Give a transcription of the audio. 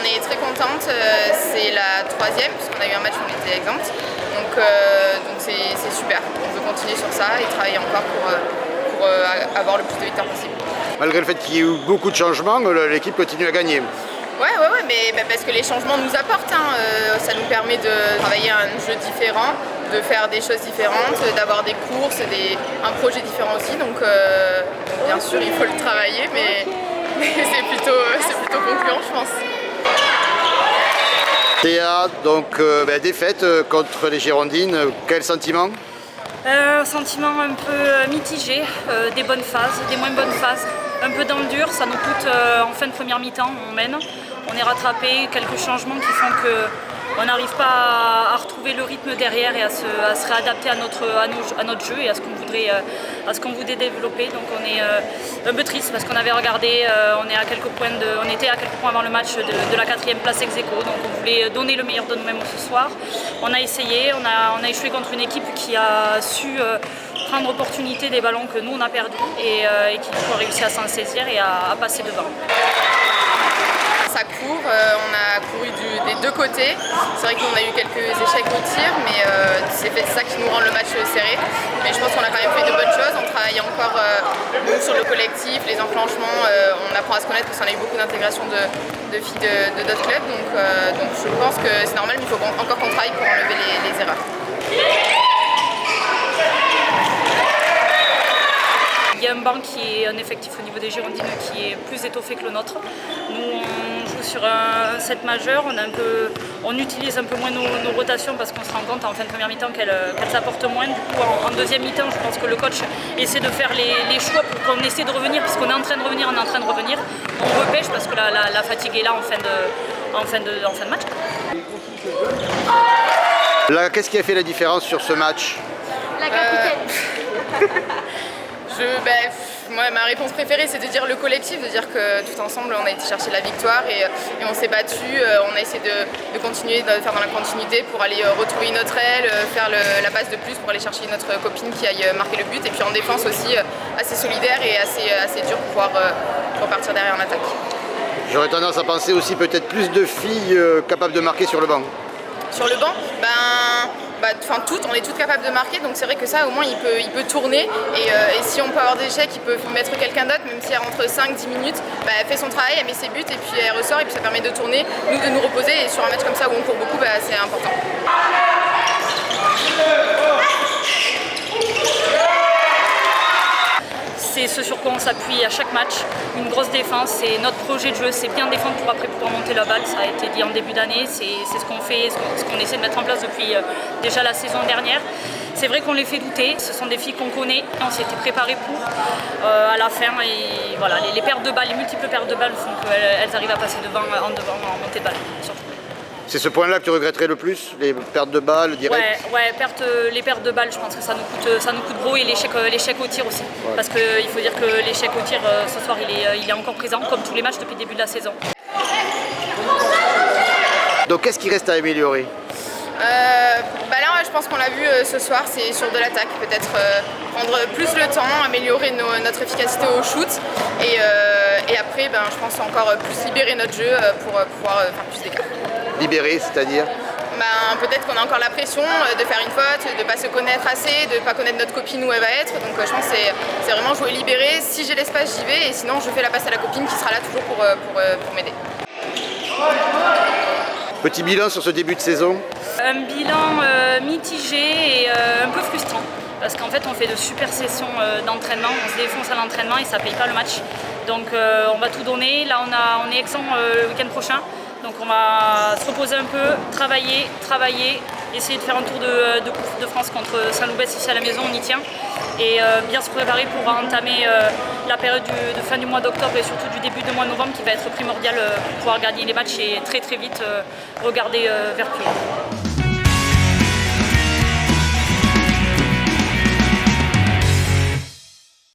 on est très contente. C'est la troisième, puisqu'on a eu un match où on était exempt. Donc c'est super. On veut continuer sur ça et travailler encore pour avoir le plus de victoires possible. Malgré le fait qu'il y ait eu beaucoup de changements, l'équipe continue à gagner. Ouais, mais parce que les changements nous apportent. Ça nous permet de travailler un jeu différent, de faire des choses différentes, d'avoir des courses, un projet différent aussi. Donc bien sûr, il faut le travailler, mais c'est plutôt concluant, je pense. Théa, donc défaite contre les Girondines, quel sentiment? Sentiment un peu mitigé, des bonnes phases, des moins bonnes phases, un peu dans le dur, ça nous coûte en fin de première mi-temps, on mène, on est rattrapé, quelques changements qui font qu'on n'arrive pas à retrouver le rythme derrière et à se réadapter à notre jeu et à ce qu'on voudrait développer. Donc on est un peu triste parce qu'on avait regardé, on était à quelques points avant le match de la 4e place ex-aequo, donc on voulait donner le meilleur de nous-mêmes ce soir. On a essayé, on a échoué contre une équipe qui a su prendre opportunité des ballons que nous on a perdus et qui a réussi à s'en saisir et à passer devant. Ça court, on a couru des deux côtés. C'est vrai qu'on a eu quelques échecs au tir, mais c'est ça qui nous rend le match serré. Mais je pense qu'on a quand même fait de bonnes choses. On travaille encore nous, sur le collectif, les enclenchements. On apprend à se connaître parce qu'on a eu beaucoup d'intégration de filles de d'autres clubs. Donc je pense que c'est normal, mais il faut encore qu'on travaille pour enlever les erreurs. Il y a un banc qui est un effectif au niveau des Girondines qui est plus étoffé que le nôtre. Nous, on joue sur un set majeur, on utilise un peu moins nos rotations parce qu'on se rend compte en fin de première mi-temps qu'elles apportent moins. Du coup, en deuxième mi-temps, je pense que le coach essaie de faire les choix pour qu'on essaie de revenir, puisqu'on est en train de revenir, On repêche parce que la fatigue est là en fin de match. Là, qu'est-ce qui a fait la différence sur ce match? La capitaine. Moi, ma réponse préférée, c'est de dire le collectif, de dire que tout ensemble, on a été chercher la victoire et on s'est battu. On a essayé de continuer, de faire dans la continuité pour aller retrouver notre aile, faire la passe de plus pour aller chercher notre copine qui aille marquer le but. Et puis en défense aussi, assez solidaire et assez dur pour pouvoir repartir derrière en attaque. J'aurais tendance à penser aussi peut-être plus de filles capables de marquer sur le banc. Sur le banc, on est toutes capables de marquer, donc c'est vrai que ça au moins il peut tourner et si on peut avoir des échecs, il peut mettre quelqu'un d'autre, même si elle rentre 5-10 minutes, elle fait son travail, elle met ses buts et puis elle ressort et puis ça permet de tourner, nous de nous reposer et sur un match comme ça où on court beaucoup, c'est important. C'est ce sur quoi on s'appuie à chaque match, une grosse défense, c'est notre projet de jeu, c'est bien défendre pour après pouvoir monter la balle, ça a été dit en début d'année, c'est ce qu'on fait, ce qu'on essaie de mettre en place depuis déjà la saison dernière. C'est vrai qu'on les fait douter, ce sont des filles qu'on connaît, on s'était préparé pour à la fin et voilà, les pertes de balles, les multiples pertes de balles font qu'elles arrivent à passer en montée de balle surtout. C'est ce point-là que tu regretterais le plus, les pertes de balles directes? Ouais, les pertes de balles, je pense que ça nous coûte gros et l'échec au tir aussi. Ouais. Parce qu'il faut dire que l'échec au tir ce soir il est encore présent, comme tous les matchs depuis le début de la saison. Donc qu'est-ce qui reste à améliorer? Là, je pense qu'on l'a vu ce soir, c'est sur de l'attaque, peut-être prendre plus le temps, améliorer notre efficacité au shoot et après, je pense encore plus libérer notre jeu pour pouvoir faire plus d'écart. Libérer, c'est-à-dire? Peut-être qu'on a encore la pression de faire une faute, de ne pas se connaître assez, de ne pas connaître notre copine où elle va être. Donc je pense que c'est vraiment jouer libéré. Si j'ai l'espace, j'y vais et sinon je fais la passe à la copine qui sera là toujours pour m'aider. Petit bilan sur ce début de saison? Un bilan mitigé et un peu frustrant. Parce qu'en fait on fait de super sessions d'entraînement, on se défonce à l'entraînement et ça ne paye pas le match. Donc on va tout donner. Là on est exempt le week-end prochain. Donc on va se reposer un peu, travailler, essayer de faire un tour de Coupe de France contre Saint-Loubès ici à la maison, on y tient. Et bien se préparer pour entamer la période de fin du mois d'octobre et surtout du début du mois de novembre qui va être primordial pour pouvoir gagner les matchs et très vite regarder vers plus haut.